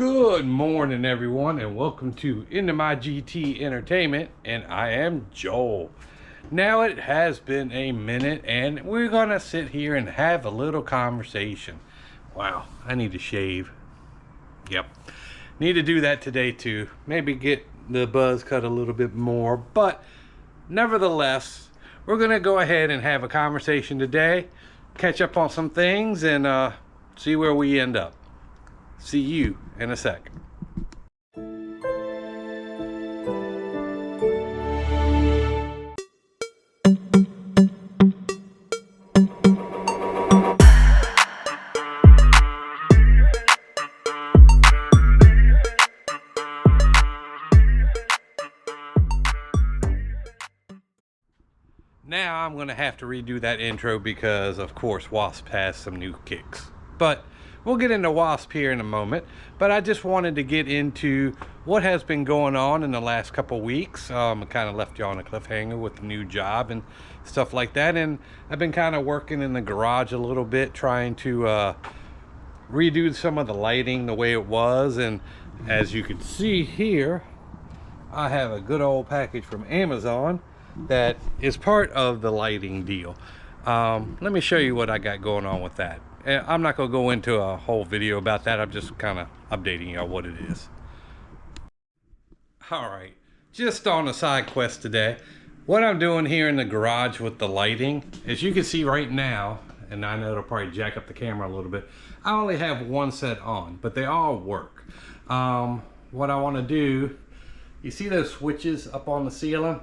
Good morning, everyone, and welcome to N2MYGT Entertainment, and I am Joel. Now it has been a minute, and we're gonna sit here and have a little conversation. Wow, I need to shave. Yep, need to do that today too. Maybe get the buzz cut a little bit more, but nevertheless, we're gonna go ahead and have a conversation today, catch up on some things, and see where we end up. See you in a sec. Now I'm going to have to redo that intro because, of course, Wasp has some new kicks. But we'll get into Wasp here in a moment. But I just wanted to get into what has been going on in the last couple weeks. I kind of left you on a cliffhanger with the new job and stuff like that. And I've been kind of working in the garage a little bit, trying to redo some of the lighting the way it was. And as you can see here, I have a good old package from Amazon that is part of the lighting deal. Let me show you what I got going on with that. I'm not going to go into a whole video about that. I'm just kind of updating you on what it is. Alright, just on a side quest today, what I'm doing here in the garage with the lighting, as you can see right now, and I know it'll probably jack up the camera a little bit, I only have one set on, but they all work. What I want to do, you see those switches up on the ceiling?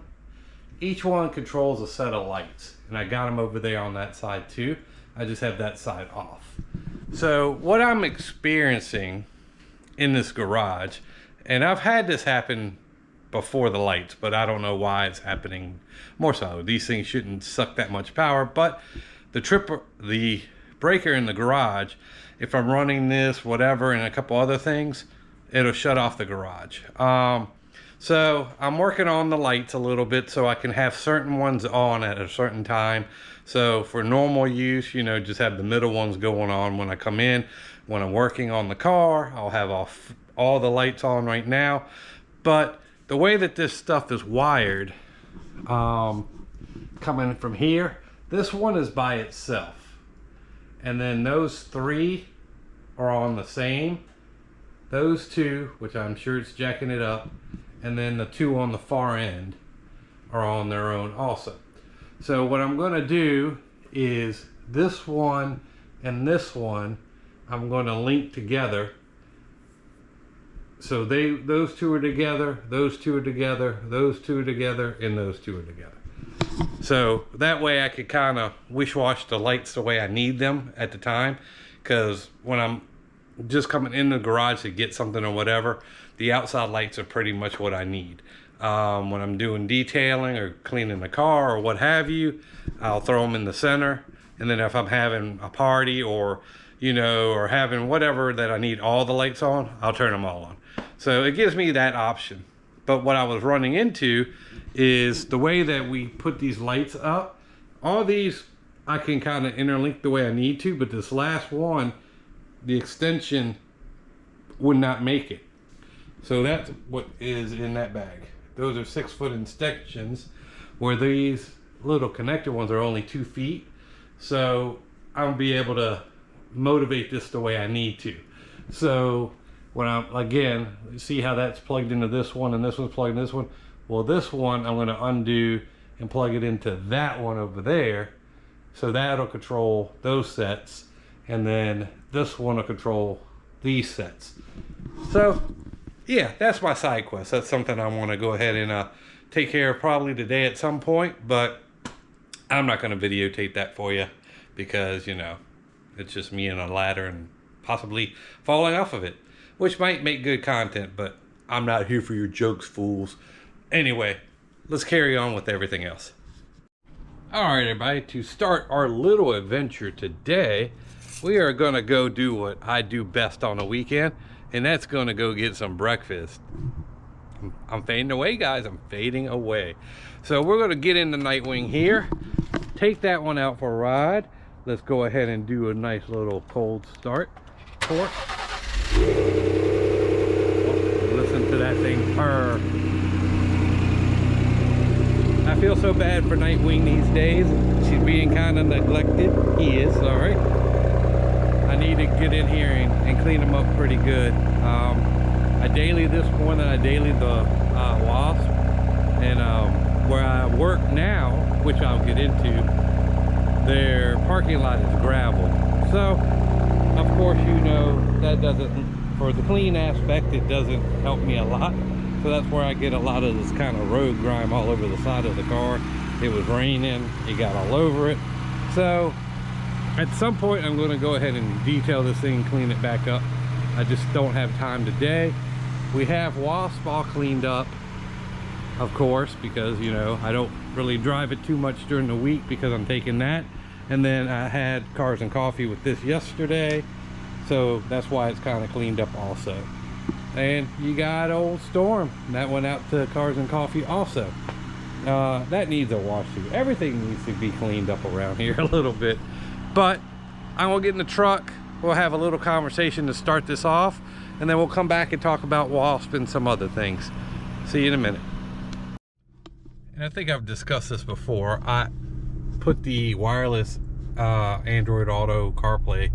Each one controls a set of lights, and I got them over there on that side too. I just have that side off. So what I'm experiencing in this garage, and I've had this happen before the lights, but I don't know why it's happening more so. These things shouldn't suck that much power, but the breaker in the garage, if I'm running this, whatever, and a couple other things, it'll shut off the garage. So I'm working on the lights a little bit so I can have certain ones on at a certain time. So for normal use, you know, just have the middle ones going on when I come in. When I'm working on the car, I'll have all the lights on right now. But the way that this stuff is wired, coming from here, this one is by itself. And then those three are on the same. Those two, which I'm sure it's jacking it up, and then the two on the far end are on their own also. So what I'm going to do is this one and this one I'm going to link together. So those two are together, those two are together, those two are together, and those two are together. So that way I could kind of wish-wash the lights the way I need them at the time, because when I'm just coming in the garage to get something or whatever, the outside lights are pretty much what I need. When I'm doing detailing or cleaning the car or what have you, I'll throw them in the center. And then if I'm having a party or, you know, or having whatever that I need all the lights on, I'll turn them all on. So it gives me that option. But what I was running into is the way that we put these lights up, all these I can kind of interlink the way I need to, but this last one, the extension would not make it. So that's what is in that bag. Those are 6-foot extensions, where these little connector ones are only 2 feet. So I'll be able to motivate this the way I need to. So when I'm, again, see how that's plugged into this one and this one's plugged in this one? Well, this one I'm going to undo and plug it into that one over there. So that'll control those sets. And then this one will control these sets. So yeah, that's my side quest. That's something I want to go ahead and take care of probably today at some point, but I'm not going to videotape that for you because, you know, it's just me and a ladder and possibly falling off of it, which might make good content, but I'm not here for your jokes, fools. Anyway, let's carry on with everything else. All right, everybody, to start our little adventure today, we are going to go do what I do best on the weekend, and that's going to go get some breakfast. I'm fading away, guys. I'm fading away. So we're going to get in the Nightwing here, take that one out for a ride. Let's go ahead and do a nice little cold start. Torque. are, I feel so bad for Nightwing these days. She's being kind of neglected. He is, sorry. I need to get in here and clean them up pretty good. I daily this morning, I daily the wasp, and where I work now, which I'll get into, their parking lot is gravel. So, of course, you know, that doesn't, for the clean aspect, it doesn't help me a lot. So that's where I get a lot of this kind of road grime all over the side of the car. It was raining, it got all over it. So, at some point, I'm going to go ahead and detail this thing, clean it back up. I just don't have time today. We have wasp all cleaned up, of course, because, you know, I don't really drive it too much during the week because I'm taking that. And then I had Cars and Coffee with this yesterday, so that's why it's kind of cleaned up also. And you got old Storm, that went out to Cars and Coffee also. That needs a wash too. Everything needs to be cleaned up around here a little bit. But I'm gonna get in the truck, we'll have a little conversation to start this off, and then we'll come back and talk about wasp and some other things. See you in a minute. And I think I've discussed this before. I put the wireless Android Auto CarPlay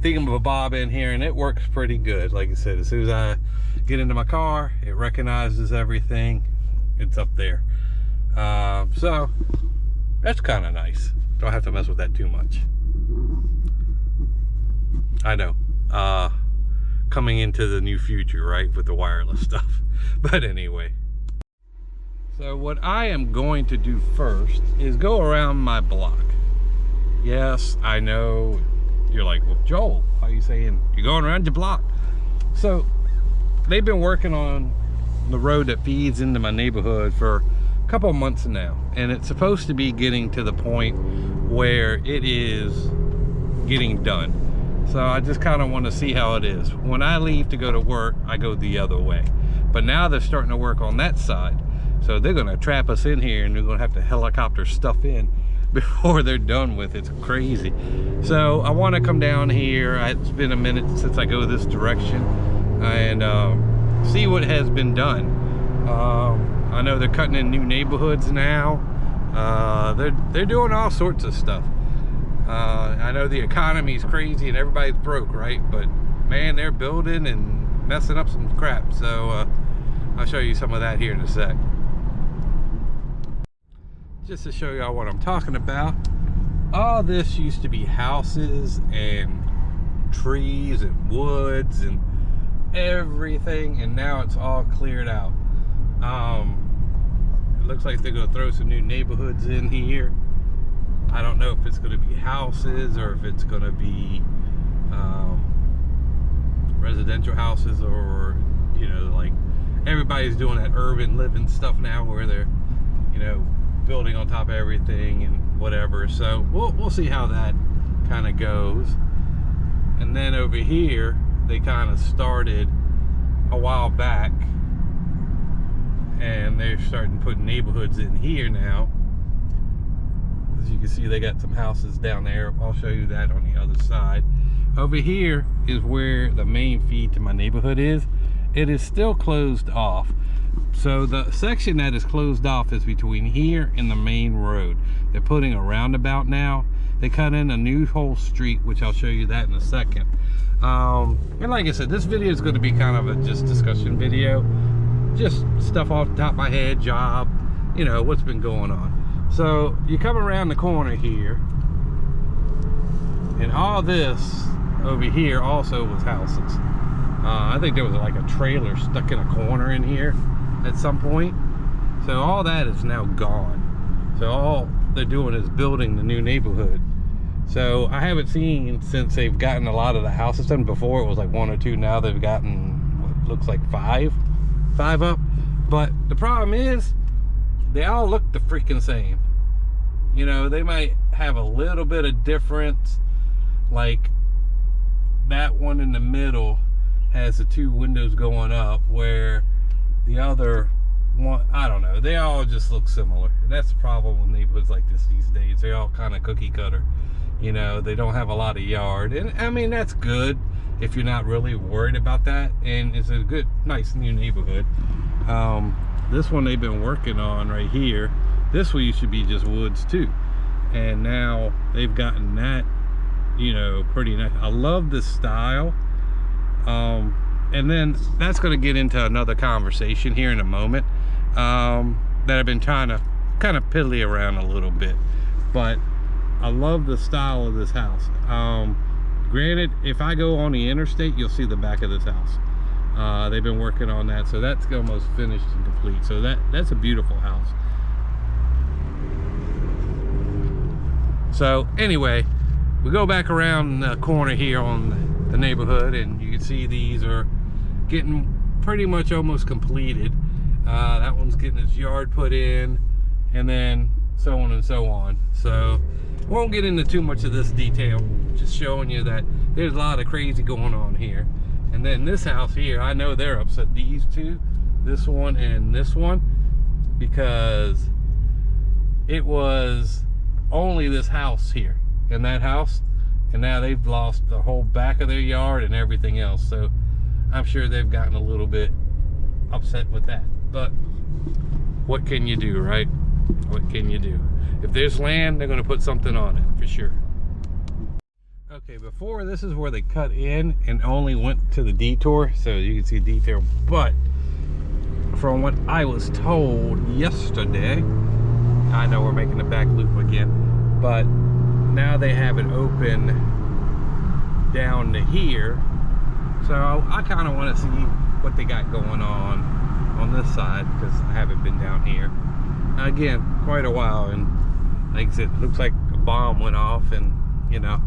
thingamabob in here, and it works pretty good. Like I said, as soon as I get into my car, it recognizes everything. It's up there. So that's kind of nice. Don't have to mess with that too much. I know. Coming into the new future, right, with the wireless stuff. But anyway. So what I am going to do first is go around my block. Yes, I know you're like, well, Joel, how are you saying you're going around your block? So they've been working on the road that feeds into my neighborhood for a couple of months now, and it's supposed to be getting to the point where it is getting done. So I just kind of want to see how it is. When I leave to go to work, I go the other way. But now they're starting to work on that side. So they're gonna trap us in here, and they're gonna have to helicopter stuff in before they're done with it. It's crazy. So I want to come down here. It's been a minute since I go this direction, and see what has been done. I know they're cutting in new neighborhoods now. They're doing all sorts of stuff. I know the economy's crazy and everybody's broke, right? But man, they're building and messing up some crap. So I'll show you some of that here in a sec. Just to show y'all what I'm talking about, all this used to be houses and trees and woods and everything, and now it's all cleared out. It looks like they're gonna throw some new neighborhoods in here. I don't know if it's gonna be houses or if it's gonna be residential houses, or, you know, like everybody's doing that urban living stuff now where they're, you know, building on top of everything and whatever. So we'll see how that kind of goes. And then over here, they kind of started a while back, and they're starting putting neighborhoods in here now. As you can see, they got some houses down there. I'll show you that on the other side. Over here is where the main feed to my neighborhood is. It is still closed off. So the section that is closed off is between here and the main road. They're putting a roundabout now. They cut in a new whole street, which I'll show you that in a second. And like I said, this video is going to be kind of a just discussion video. Just stuff off the top of my head, job, you know, what's been going on. So you come around the corner here, and all this over here also was houses. I think there was like a trailer stuck in a corner in here at some point. So all that is now gone. So all they're doing is building the new neighborhood. So I haven't seen, since they've gotten a lot of the houses done. Before it was like 1 or 2, now they've gotten what looks like five up. But the problem is, they all look the freaking same. You know, they might have a little bit of difference. Like that one in the middle has the 2 windows going up, where the other one, I don't know, they all just look similar. And that's the problem with neighborhoods like this these days. They're all kind of cookie cutter. You know, they don't have a lot of yard, and I mean that's good if you're not really worried about that, and it's a good, nice new neighborhood. This one they've been working on right here. This one used to be just woods too, and now they've gotten that, you know, pretty nice. I love this style. And then that's going to get into another conversation here in a moment, that I've been trying to kind of piddly around a little bit, but I love the style of this house. Granted, if I go on the interstate, you'll see the back of this house. They've been working on that, so that's almost finished and complete. So that's a beautiful house. So anyway, we go back around the corner here on the neighborhood, and you can see these are getting pretty much almost completed. That one's getting its yard put in, and then so on and so on. So won't get into too much of this detail, just showing you that there's a lot of crazy going on here. And then this house here, I know they're upset, these two, this one and this one, because it was only this house here and that house, and now they've lost the whole back of their yard and everything else. So I'm sure they've gotten a little bit upset with that, but what can you do, right? What can you do? If there's land, they're going to put something on it for sure. Okay, before, this is where they cut in and only went to the detour, so you can see detail. But from what I was told yesterday, I know we're making a back loop again, but now they have it open down to here. So I kind of want to see what they got going on this side, because I haven't been down here again quite a while. And like I said, it looks like a bomb went off, and you know,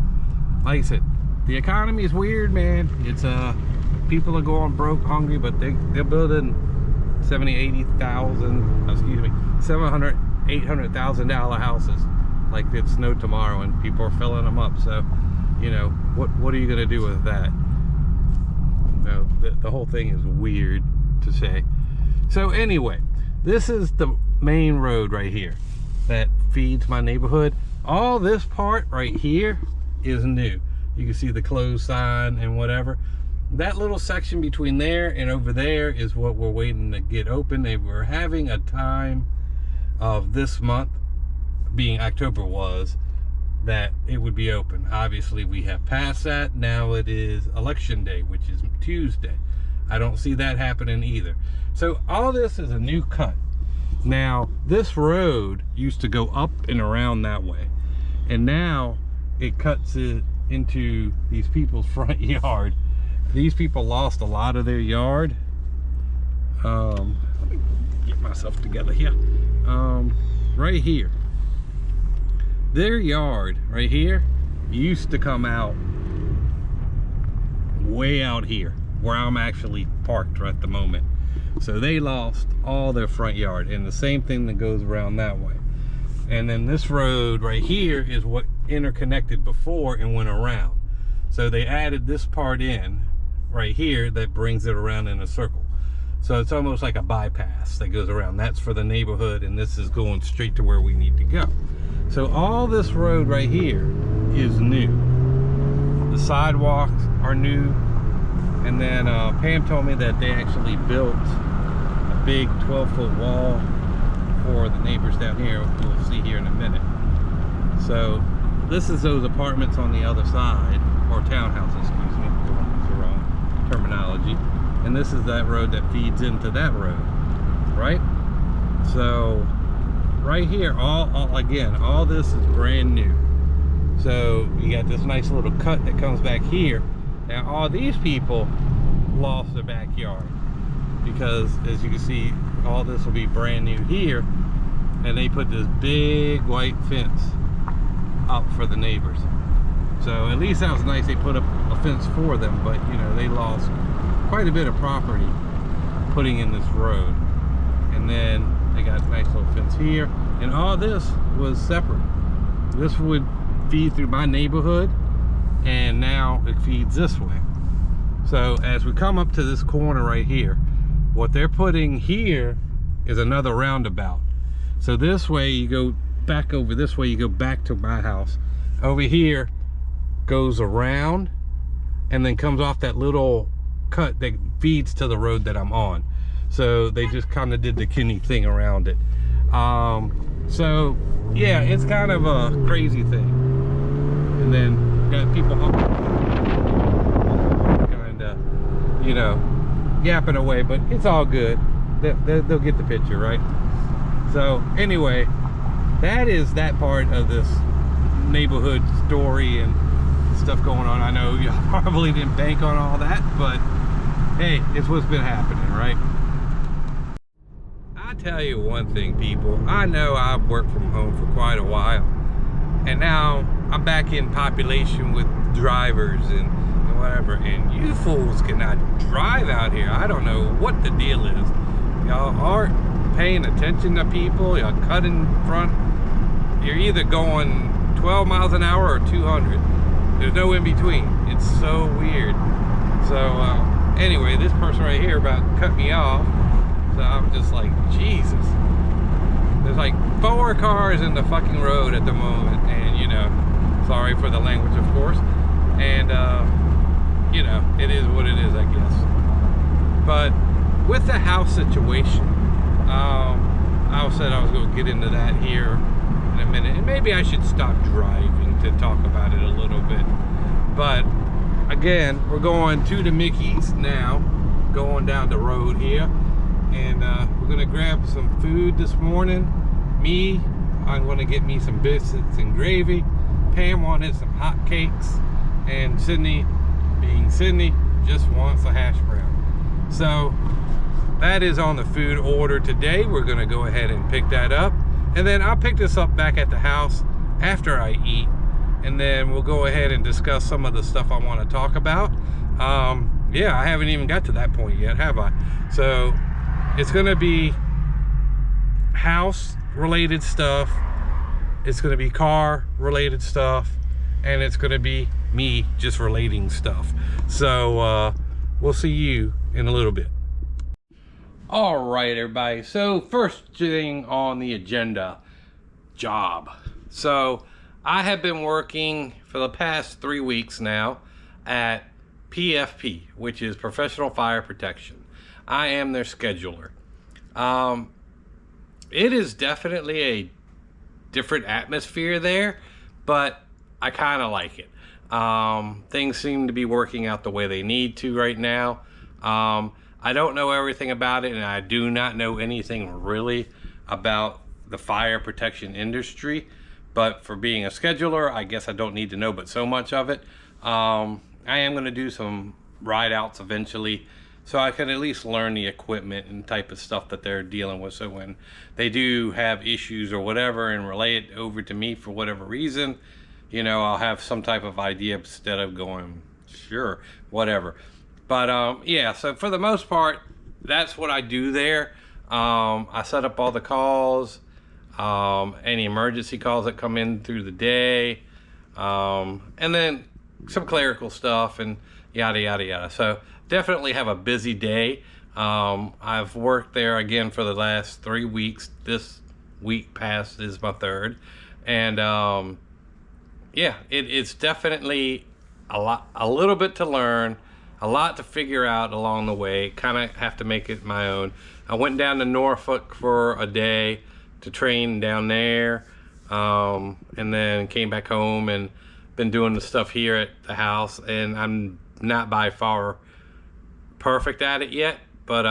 like I said, the economy is weird, man. It's people are going broke, hungry, but they're building $700,000-$800,000 houses like it's no tomorrow, and people are filling them up. So you know, what are you gonna do with that? You know, the whole thing is weird to say. So anyway, this is the main road right here that feeds my neighborhood. All this part right here is new. You can see the closed sign and whatever. That little section between there and over there is what we're waiting to get open. They were having a time of this month, being October, was that it would be open. Obviously we have passed that. Now it is election day, which is Tuesday. I don't see that happening either. So all this is a new cut. Now this road used to go up and around that way, and now it cuts it into these people's front yard. These people lost a lot of their yard. Let me get myself together here. Right here, their yard right here used to come out way out here where I'm actually parked right at the moment. So they lost all their front yard, and the same thing that goes around that way. And then this road right here is what interconnected before and went around. So they added this part in right here that brings it around in a circle. So it's almost like a bypass that goes around. That's for the neighborhood, and this is going straight to where we need to go. So all this road right here is new. The sidewalks are new. And then Pam told me that they actually built a big 12-foot wall for the neighbors down here. We'll see here in a minute. So this is those apartments on the other side, or townhouses, excuse me, the wrong terminology. And this is that road that feeds into that road, right? So right here, again, all this is brand new. So you got this nice little cut that comes back here. Now all these people lost their backyard, because as you can see, all this will be brand new here, and they put this big white fence up for the neighbors. So at least that was nice, they put up a fence for them, but you know, they lost quite a bit of property putting in this road. And then they got a nice little fence here, and all this was separate. This would feed through my neighborhood, and now it feeds this way. So as we come up to this corner right here, what they're putting here is another roundabout. So this way you go back over this way, you go back to my house, over here goes around and then comes off that little cut that feeds to the road that I'm on. So they just kind of did the kidney thing around it. So yeah, it's kind of a crazy thing. And then got people kind of, you know, yapping away, but it's all good. They'll get the picture, right? So anyway, that is that part of this neighborhood story and stuff going on. I know you probably didn't bank on all that, but hey, it's what's been happening, right? I tell you one thing, people, I know I've worked from home for quite a while, and now I'm back in population with drivers and whatever, and you fools cannot drive out here. I don't know what the deal is. Y'all aren't paying attention to people. Y'all cut in front. You're either going 12 miles an hour or 200. There's no in between. It's so weird. So anyway, this person right here about cut me off. So I'm just like, Jesus. There's like 4 cars in the fucking road at the moment, and you know, sorry for the language, of course. And you know, it is what it is, I guess. But with the house situation, I said I was going to get into that here in a minute, and maybe I should stop driving to talk about it a little bit. But again, we're going to the Mickey's now, going down the road here, and we're gonna grab some food this morning. I'm gonna get me some biscuits and gravy. Pam wanted some hot cakes, and Sydney, being Sydney, just wants a hash brown. So that is on the food order today. We're gonna go ahead and pick that up, and then I'll pick this up back at the house after I eat, and then we'll go ahead and discuss some of the stuff I want to talk about. Yeah, I haven't even got to that point yet, have I? So it's gonna be house related stuff, it's gonna be car related stuff, and it's gonna be me just relating stuff. So we'll see you in a little bit. All right, everybody. So first thing on the agenda, job. So I have been working for the past 3 weeks now at PFP, which is Professional Fire Protection. I am their scheduler. It is definitely a different atmosphere there, but I kind of like it. Things seem to be working out the way they need to right now. I don't know everything about it, and I do not know anything really about the fire protection industry, but for being a scheduler, I guess I don't need to know but so much of it. I am going to do some ride outs eventually, so I can at least learn the equipment and type of stuff that they're dealing with, so when they do have issues or whatever and relay it over to me for whatever reason, you know, I'll have some type of idea instead of going, sure, whatever. But yeah, so for the most part, that's what I do there. I set up all the calls, any emergency calls that come in through the day, and then some clerical stuff and yada yada yada. So definitely have a busy day. I've worked there again for the last 3 weeks. This week past is my 3rd, and yeah, it's definitely a little bit to learn, a lot to figure out along the way. Kind of have to make it my own. I went down to Norfolk for a day to train down there, and then came back home and been doing the stuff here at the house, and I'm not by far perfect at it yet, but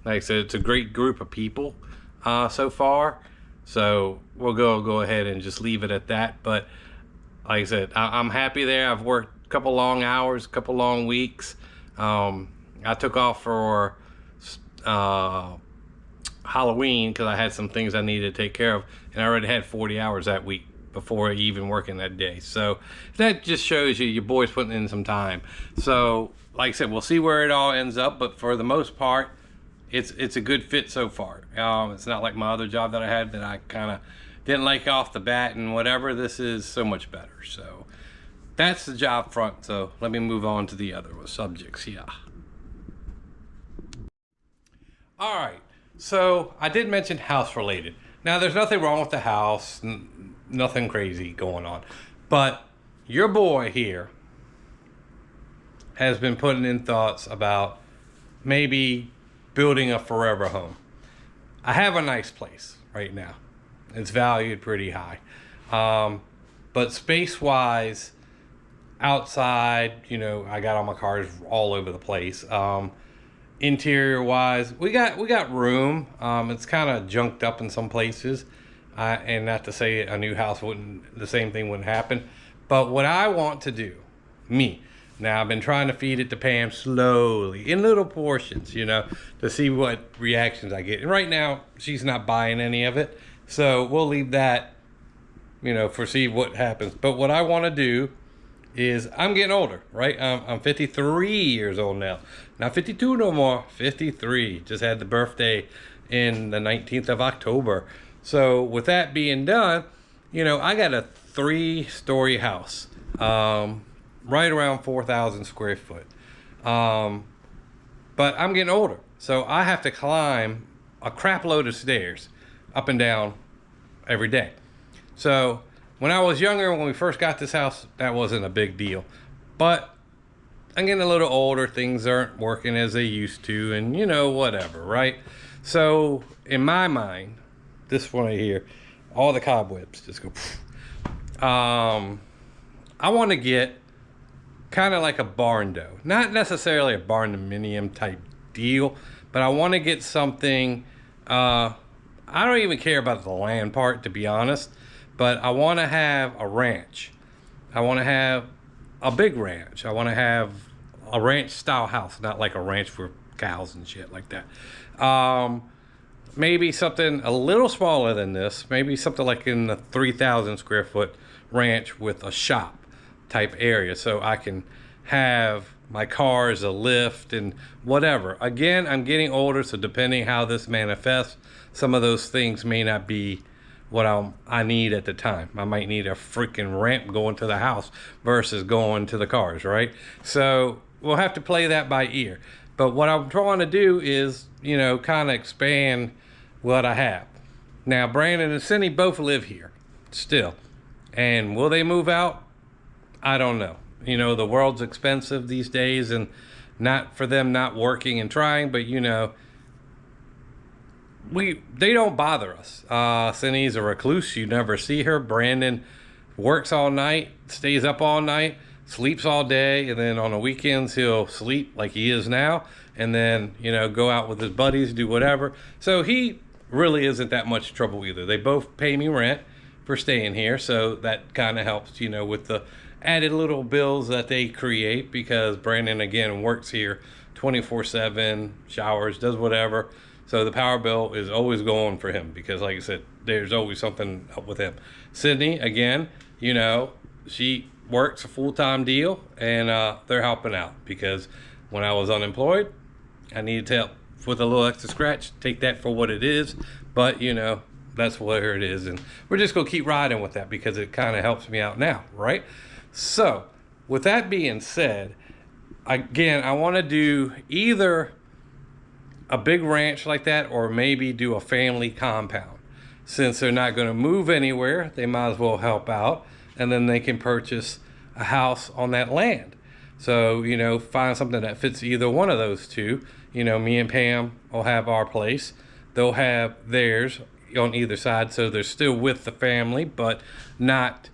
like I said, it's a great group of people so far, so we'll go ahead and just leave it at that. But like I said, I'm happy there. I've worked a couple long hours, a couple long weeks. I took off for Halloween because I had some things I needed to take care of, and I already had 40 hours that week before even working that day. So that just shows you your boy's putting in some time. So like I said, we'll see where it all ends up, but for the most part, it's a good fit so far. It's not like my other job that I had that I kind of didn't like off the bat and whatever. This is so much better. So that's the job front. So let me move on to the other subjects here. All right, so I did mention house related. Now there's nothing wrong with the house, nothing crazy going on, But your boy here has been putting in thoughts about maybe building a forever home. I have a nice place right now. It's valued pretty high. But space-wise, outside, you know, I got all my cars all over the place. Interior-wise, we got room. It's kind of junked up in some places. And not to say a new house the same thing wouldn't happen. But what I want to do, now I've been trying to feed it to Pam slowly, in little portions, you know, to see what reactions I get. And right now, she's not buying any of it. So we'll leave that, you know, see what happens. But what I want to do is, I'm getting older, right? I'm 53 years old now. Not 52 no more, 53. Just had the birthday in the 19th of October. So with that being done, you know, I got a 3-story house. Right around 4,000 square foot. But I'm getting older, so I have to climb a crap load of stairs up and down every day. So when I was younger, when we first got this house, that wasn't a big deal. But I'm getting a little older, things aren't working as they used to, and you know, whatever, right? So in my mind, this one right here, all the cobwebs just go. I want to get kind of like a barn dough, not necessarily a barn-dominium type deal, but I want to get something. I don't even care about the land part, to be honest, but I want to have a ranch. I want to have a big ranch. I want to have a ranch style house, not like a ranch for cows and shit like that. Maybe something a little smaller than this, maybe something like in the 3,000 square foot ranch with a shop type area, so I can have my car as a lift and whatever. Again, I'm getting older, so depending how this manifests, some of those things may not be what I need at the time. I might need a freaking ramp going to the house versus going to the cars, right? So we'll have to play that by ear. But what I'm trying to do is, you know, kind of expand what I have. Now, Brandon and Cindy both live here still. And will they move out? I don't know. You know, the world's expensive these days, and not for them not working and trying, but you know, they don't bother us. Cindy's a recluse. You never see her. Brandon works all night, stays up all night, sleeps all day, and then on the weekends he'll sleep like he is now, and then, you know, go out with his buddies, do whatever. So he really isn't that much trouble either. They both pay me rent for staying here, so that kind of helps, you know, with the added little bills that they create, because Brandon again works here 24/7, showers, does whatever. So the power bill is always going for him, because like I said, there's always something up with him. Sydney, again, you know, she works a full-time deal, and they're helping out, because when I was unemployed, I needed help with a little extra scratch. Take that for what it is, but you know, that's where it is, and we're just gonna keep riding with that because it kind of helps me out now, right? So with that being said, again, I want to do either a big ranch like that, or maybe do a family compound. Since they're not going to move anywhere, they might as well help out, and then they can purchase a house on that land. So, you know, find something that fits either one of those two. You know, me and Pam will have our place. They'll have theirs on either side, so they're still with the family, but not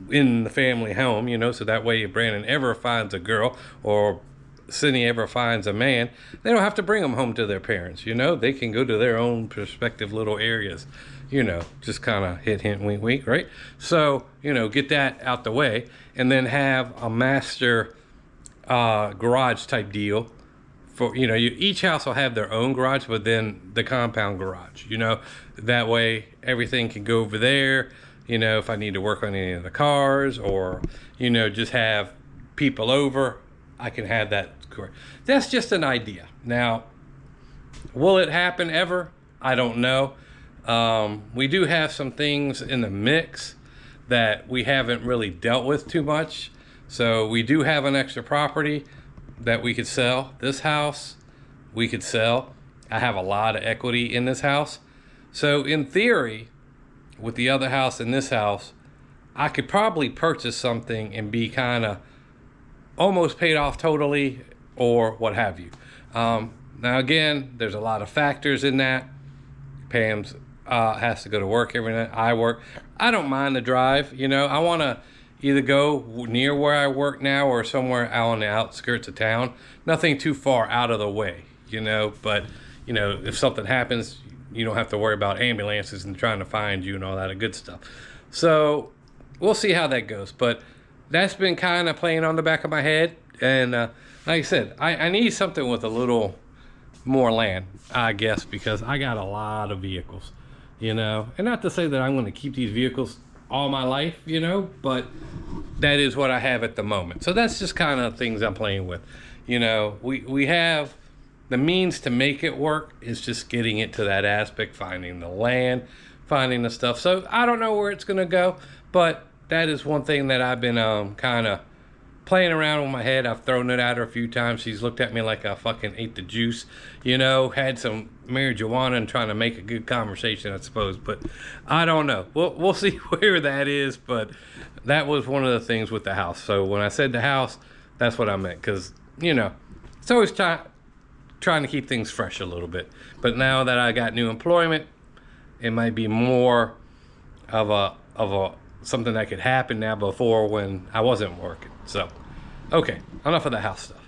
in the family home, you know, so that way if Brandon ever finds a girl, or Sydney ever finds a man, they don't have to bring them home to their parents, you know. They can go to their own prospective little areas, you know, just kind of hint, wink, wink, right? So, you know, get that out the way, and then have a master garage type deal for, you know, each house will have their own garage, but then the compound garage, you know, that way everything can go over there. You know, if I need to work on any of the cars, or, you know, just have people over, I can have that. That's just an idea. Now, will it happen ever? I don't know. We do have some things in the mix that we haven't really dealt with too much. So we do have an extra property that we could sell. This house we could sell. I have a lot of equity in this house. So in theory, with the other house and this house, I could probably purchase something and be kind of almost paid off totally, or what have you. Now again, there's a lot of factors in that. Pam's has to go to work every night. I work. I don't mind the drive. You know, I want to either go near where I work now or somewhere out on the outskirts of town. Nothing too far out of the way, you know. But, you know, if something happens, you don't have to worry about ambulances and trying to find you and all that good stuff. So we'll see how that goes. But that's been kind of playing on the back of my head. And like I said, I need something with a little more land, I guess, because I got a lot of vehicles, you know. And not to say that I'm going to keep these vehicles all my life, you know, but that is what I have at the moment. So that's just kind of things I'm playing with. You know, we have the means to make it work. It's just getting it to that aspect, finding the land, finding the stuff. So I don't know where it's going to go, but that is one thing that I've been kind of playing around with my head. I've thrown it at her a few times. She's looked at me like I fucking ate the juice, you know, had some marijuana and trying to make a good conversation, I suppose. But I don't know. We'll see where that is. But that was one of the things with the house. So when I said the house, that's what I meant. Because, you know, it's always trying to keep things fresh a little bit. But now that I got new employment, it might be more of a something that could happen now before when I wasn't working. So, okay, enough of the house stuff.